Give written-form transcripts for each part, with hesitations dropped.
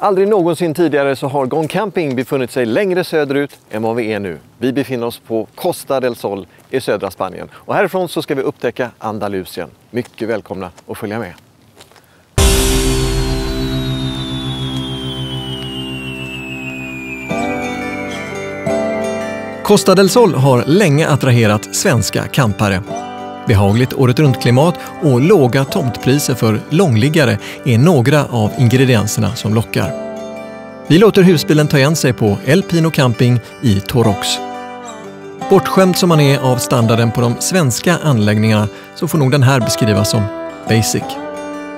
Aldrig någonsin tidigare så har Gone Camping befunnit sig längre söderut än vad vi är nu. Vi befinner oss på Costa del Sol i södra Spanien. Och härifrån så ska vi upptäcka Andalusien. Mycket välkomna att följa med. Costa del Sol har länge attraherat svenska campare. Behagligt året-runt-klimat och låga tomtpriser för långliggare är några av ingredienserna som lockar. Vi låter husbilen ta igen sig på El Pino Camping i Torox. Bortskämd som man är av standarden på de svenska anläggningarna så får nog den här beskrivas som basic.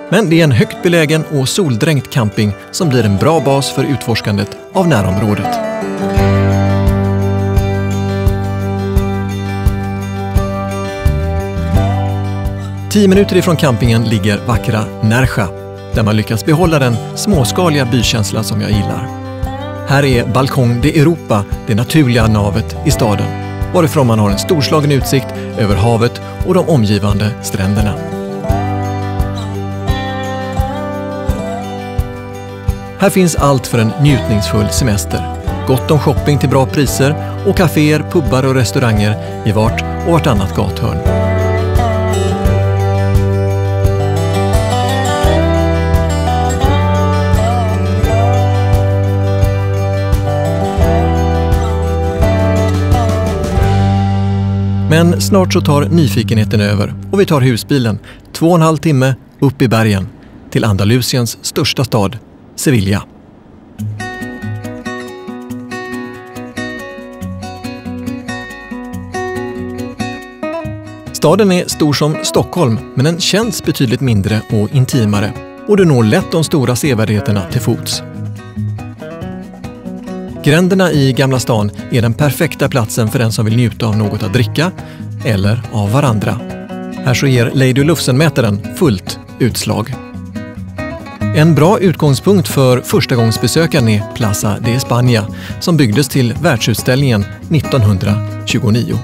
Men det är en högt belägen och soldränkt camping som blir en bra bas för utforskandet av närområdet. Tio minuter ifrån campingen ligger vackra Nerja, där man lyckats behålla den småskaliga bykänsla som jag gillar. Här är Balcón de Europa, det naturliga navet i staden, varifrån man har en storslagen utsikt över havet och de omgivande stränderna. Här finns allt för en njutningsfull semester. Gott om shopping till bra priser och kaféer, pubbar och restauranger i vart och vartannat gathörn. Men snart så tar nyfikenheten över och vi tar husbilen 2,5 timme upp i bergen till Andalusiens största stad, Sevilla. Staden är stor som Stockholm, men den känns betydligt mindre och intimare och du når lätt de stora sevärdheterna till fots. Gränderna i Gamla stan är den perfekta platsen för den som vill njuta av något att dricka eller av varandra. Här så ger Lady Lufsen-mätaren fullt utslag. En bra utgångspunkt för förstagångsbesökaren är Plaza de España som byggdes till världsutställningen 1929.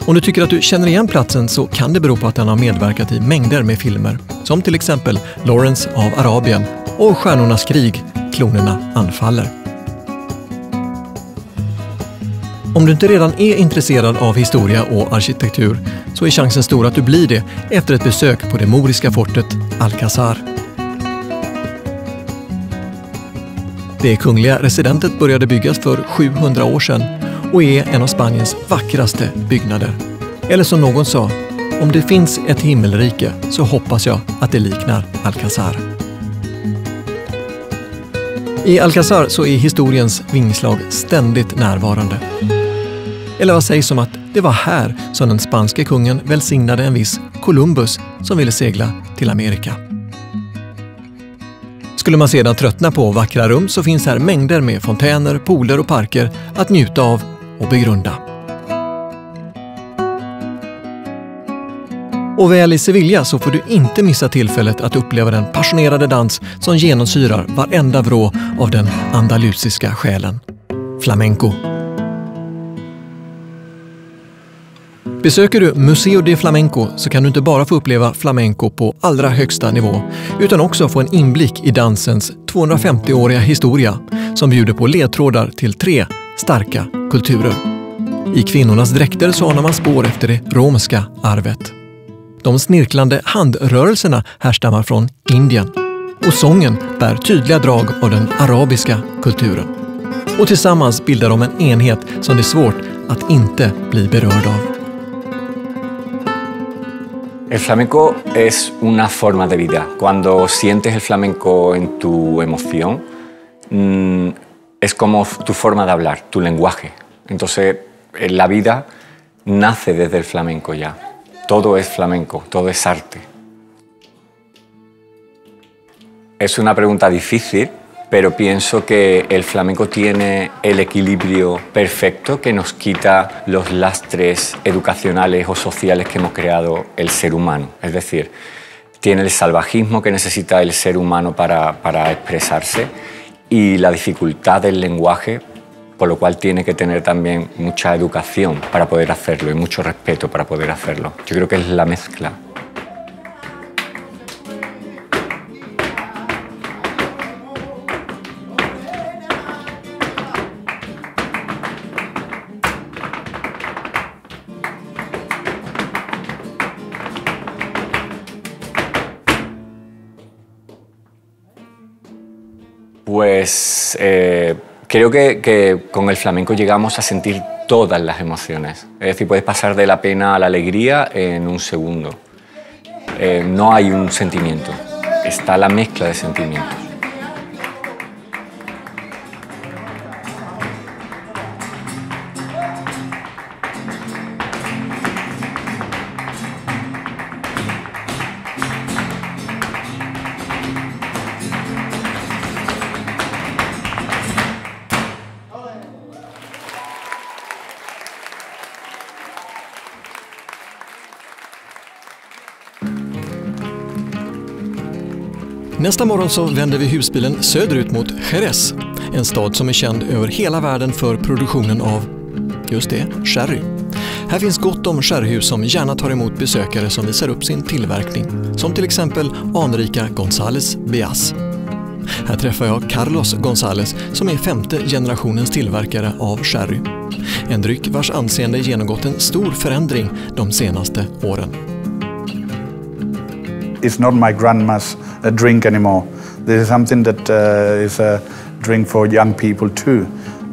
Om du tycker att du känner igen platsen så kan det bero på att den har medverkat i mängder med filmer som till exempel Lawrence av Arabien och Stjärnornas krig, Klonerna anfaller. Om du inte redan är intresserad av historia och arkitektur så är chansen stor att du blir det efter ett besök på det moriska fortet Alcázar. Det kungliga residentet började byggas för 700 år sedan och är en av Spaniens vackraste byggnader. Eller som någon sa, om det finns ett himmelrike så hoppas jag att det liknar Alcázar. I Alcázar så är historiens vingslag ständigt närvarande. Eller vad sägs om att det var här som den spanske kungen välsignade en viss Columbus som ville segla till Amerika. Skulle man sedan tröttna på vackra rum så finns här mängder med fontäner, pooler och parker att njuta av och begrunda. Och väl i Sevilla så får du inte missa tillfället att uppleva den passionerade dans som genomsyrar varenda vrå av den andalusiska själen. Flamenco. Besöker du Museo de Flamenco så kan du inte bara få uppleva flamenco på allra högsta nivå utan också få en inblick i dansens 250-åriga historia som bjuder på ledtrådar till 3 starka kulturer. I kvinnornas dräkter så anar man spår efter det romska arvet. De snirklande handrörelserna härstammar från Indien och sången bär tydliga drag av den arabiska kulturen. Och tillsammans bildar de en enhet som det är svårt att inte bli berörd av. El flamenco es una forma de vida. Cuando sientes el flamenco en tu emoción, es como tu forma de hablar, tu lenguaje. Entonces, la vida nace desde el flamenco ya. Todo es flamenco, todo es arte. Es una pregunta difícil, pero pienso que el flamenco tiene el equilibrio perfecto que nos quita los lastres educacionales o sociales que hemos creado el ser humano. Es decir, tiene el salvajismo que necesita el ser humano para expresarse y la dificultad del lenguaje, por lo cual tiene que tener también mucha educación para poder hacerlo y mucho respeto para poder hacerlo. Yo creo que es la mezcla. Pues creo que con el flamenco llegamos a sentir todas las emociones. Es decir, puedes pasar de la pena a la alegría en un segundo. No hay un sentimiento, está la mezcla de sentimientos. Nästa morgon så vänder vi husbilen söderut mot Jerez, en stad som är känd över hela världen för produktionen av, just det, sherry. Här finns gott om sherryhus som gärna tar emot besökare som visar upp sin tillverkning, som till exempel anrika González Bias. Här träffar jag Carlos González som är 5:e generationens tillverkare av sherry. En dryck vars anseende genomgått en stor förändring de senaste åren. It's not my grandma's drink anymore. This is something that is a drink for young people too.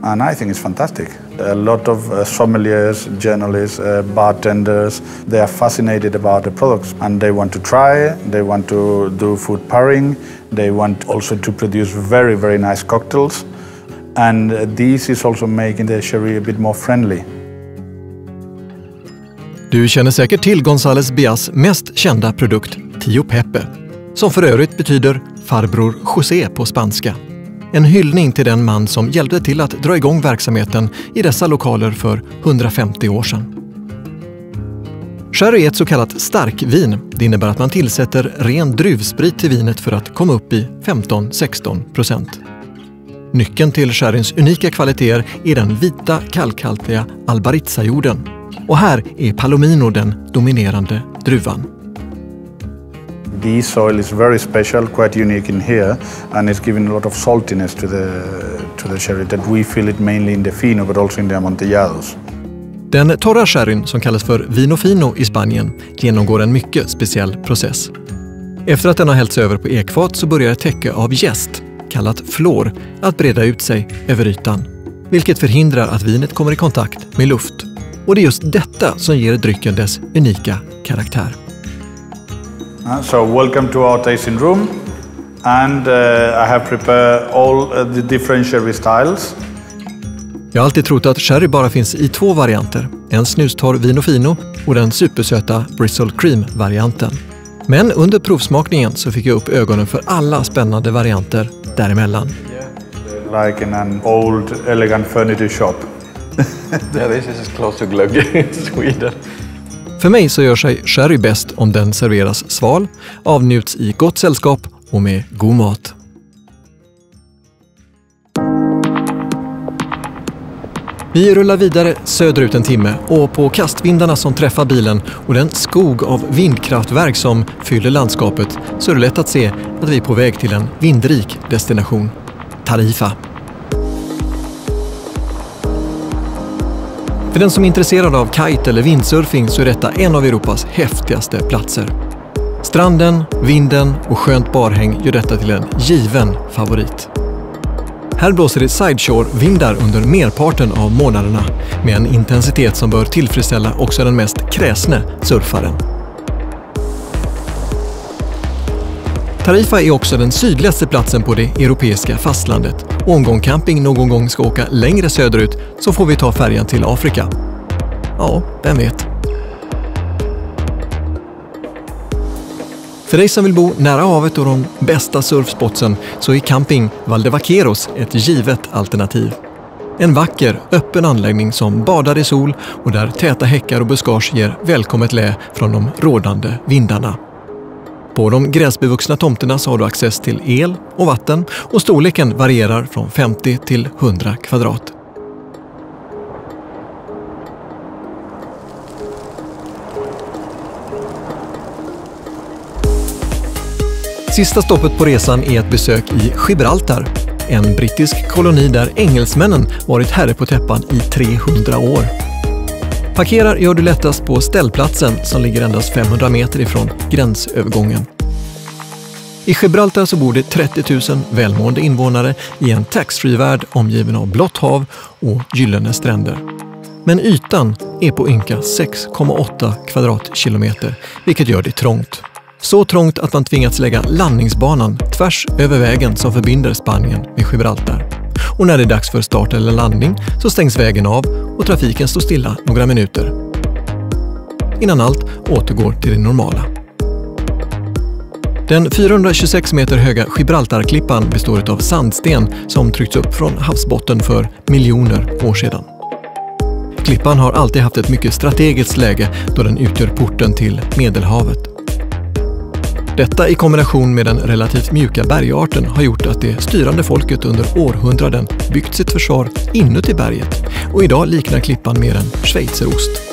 And I think it's fantastic. A lot of sommeliers, journalists, bartenders, they are fascinated about the products and they want to try, they want to do food pairing, they want also to produce very, very nice cocktails. And this is also making the sherry a bit more friendly. Du känner säkert till González Bias mest kända produkt, Tío Pepe, som för övrigt betyder farbror José på spanska. En hyllning till den man som hjälpte till att dra igång verksamheten i dessa lokaler för 150 år sedan. Sherry är ett så kallat starkvin. Det innebär att man tillsätter ren druvsprit till vinet för att komma upp i 15-16%. Nyckeln till sherryns unika kvaliteter är den vita kalkhaltiga Albaritza-jorden. Och här är Palomino den dominerande druvan. This soil is very special, quite unique in here, and it's giving a lot of saltiness to the sherry that we feel it mainly in the fino but also in the amontillados. Den torra sherryn, som kallas för vino fino i Spanien, genomgår en mycket speciell process. Efter att den har hällts över på ekfat så börjar ett täcke av jäst, kallat flor, att breda ut sig över ytan, vilket förhindrar att vinet kommer i kontakt med luft. Och det är just detta som ger drycken dess unika karaktär. So welcome to our tasting room, and I have prepared all the different sherry styles. Jag har alltid trott att sherry bara finns i 2 varianter, en snustorr vino fino och den supersöta Bristol Cream-varianten. Men under provsmakningen så fick jag upp ögonen för alla spännande varianter däremellan. Like in an old elegant furniture shop. Yeah, this is as close to glögg in Sweden. För mig så gör sig sherry bäst om den serveras sval, avnjuts i gott sällskap och med god mat. Vi rullar vidare söderut en timme och på kastvindarna som träffar bilen och den skog av vindkraftverk som fyller landskapet så är det lätt att se att vi är på väg till en vindrik destination, Tarifa. För den som är intresserad av kite eller windsurfing så är detta en av Europas häftigaste platser. Stranden, vinden och skönt barhäng gör detta till en given favorit. Här blåser det sideshore-vindar under merparten av månaderna med en intensitet som bör tillfredsställa också den mest kräsne surfaren. Tarifa är också den sydligaste platsen på det europeiska fastlandet. Och om gångcamping någon gång ska åka längre söderut så får vi ta färjan till Afrika. Ja, vem vet. För dig som vill bo nära havet och de bästa surfspotsen så är camping Valdevaqueiros ett givet alternativ. En vacker, öppen anläggning som badar i sol och där täta häckar och buskage ger välkommet lä från de rådande vindarna. På de gräsbevuxna tomterna så har du access till el och vatten och storleken varierar från 50 till 100 kvadrat. Sista stoppet på resan är ett besök i Gibraltar, en brittisk koloni där engelsmännen varit herre på täppan i 300 år. Parkerar gör du lättast på ställplatsen som ligger endast 500 meter ifrån gränsövergången. I Gibraltar så bor det 30 000 välmående invånare i en tax-free-värld omgiven av blått hav och gyllene stränder. Men ytan är på ynka 6,8 kvadratkilometer, vilket gör det trångt. Så trångt att man tvingats lägga landningsbanan tvärs över vägen som förbinder Spanien med Gibraltar. Och när det är dags för start eller landning så stängs vägen av och trafiken står stilla några minuter. Innan allt återgår till det normala. Den 426 meter höga Gibraltarklippan består av sandsten som tryckts upp från havsbotten för miljoner år sedan. Klippan har alltid haft ett mycket strategiskt läge då den utgör porten till Medelhavet. Detta i kombination med den relativt mjuka bergarten har gjort att det styrande folket under århundraden byggt sitt försvar inuti berget och idag liknar klippan mer en schweizerost.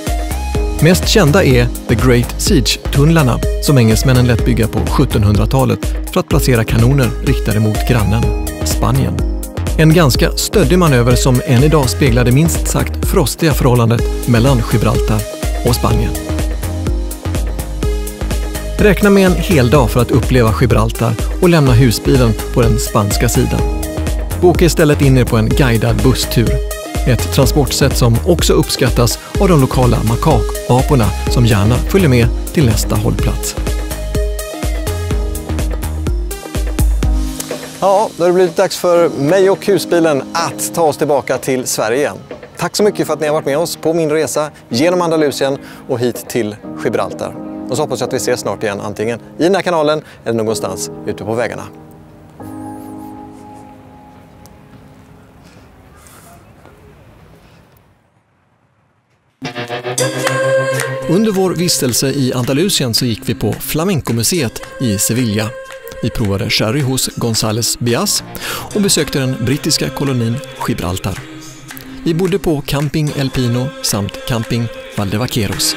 Mest kända är The Great Siege-tunnlarna som engelsmännen lät bygga på 1700-talet för att placera kanoner riktade mot grannen, Spanien. En ganska stöddig manöver som än idag speglade minst sagt frostiga förhållandet mellan Gibraltar och Spanien. Räkna med en hel dag för att uppleva Gibraltar och lämna husbilen på den spanska sidan. Boka istället in er på en guidad busstur. Ett transportsätt som också uppskattas av de lokala makakaporna som gärna följer med till nästa hållplats. Ja, då har det blivit dags för mig och husbilen att ta oss tillbaka till Sverige igen. Tack så mycket för att ni har varit med oss på min resa genom Andalusien och hit till Gibraltar. Och så hoppas jag att vi ses snart igen, antingen i den här kanalen eller någonstans ute på vägarna. Under vår vistelse i Andalusien så gick vi på Flamenco-museet i Sevilla. Vi provade sherry hos González Bias och besökte den brittiska kolonin Gibraltar. Vi bodde på Camping El Pino samt Camping Valdevaqueros.